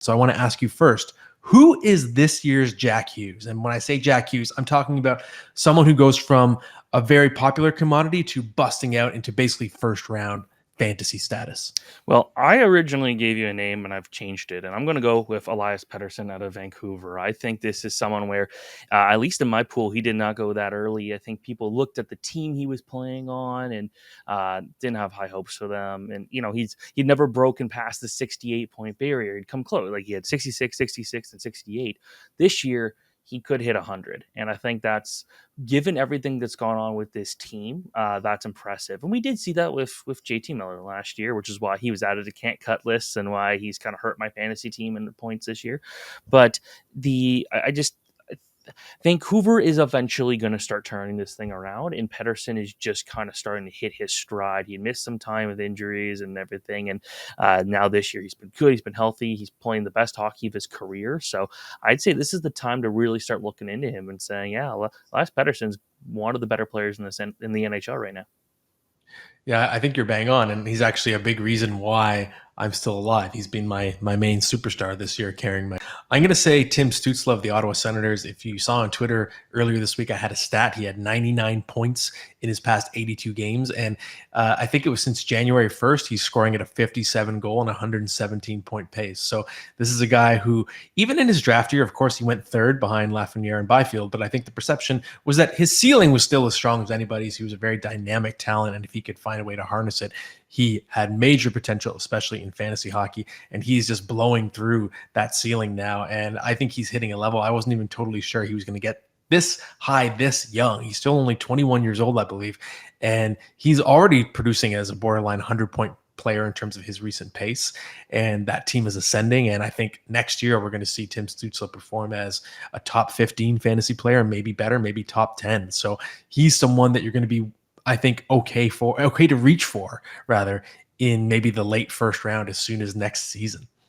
So I want to ask you first, who is this year's Jack Hughes? And when I say Jack Hughes, I'm talking about someone who goes from a very popular commodity to busting out into basically first round fantasy status. Well, I originally gave you a name and I've changed it, and I'm going to go with Elias Pettersson out of Vancouver. I think this is someone where, at least in my pool, he did not go that early. I think people looked at the team he was playing on and didn't have high hopes for them. And he'd never broken past the 68 point barrier. He'd come close, like he had 66, 66, and 68. This year, he could hit 100, and I think that's given everything that's gone on with this team, that's impressive. And we did see that with JT Miller last year, which is why he was added to can't cut lists and why he's kind of hurt my fantasy team in the points this year. But I just Vancouver is eventually going to start turning this thing around, and Pedersen is just kind of starting to hit his stride. He missed some time with injuries and everything, and now this year he's been good. He's been healthy. He's playing the best hockey of his career. So I'd say this is the time to really start looking into him and saying, yeah, Elias Pettersson's one of the better players in the NHL right now. Yeah, I think you're bang on, and he's actually a big reason why I'm still alive. He's been my main superstar this year, carrying my. I'm going to say Tim Stützle of the Ottawa Senators. If you saw on Twitter earlier this week, I had a stat. He had 99 points in his past 82 games, and I think it was since January 1st, he's scoring at a 57 goal and 117 point pace. So this is a guy who, even in his draft year, of course, he went third behind Lafreniere and Byfield, but I think the perception was that his ceiling was still as strong as anybody's. He was a very dynamic talent, and if he could find a way to harness it, he had major potential, especially in fantasy hockey, and he's just blowing through that ceiling now. And I think he's hitting a level I wasn't even totally sure he was going to get this high, this young. He's still only 21 years old, I believe, and he's already producing as a borderline 100-point player in terms of his recent pace, and that team is ascending. And I think next year we're going to see Tim Stützle perform as a top 15 fantasy player, maybe better, maybe top 10. So he's someone that you're going to be, I think, okay to reach for rather in maybe the late first round as soon as next season.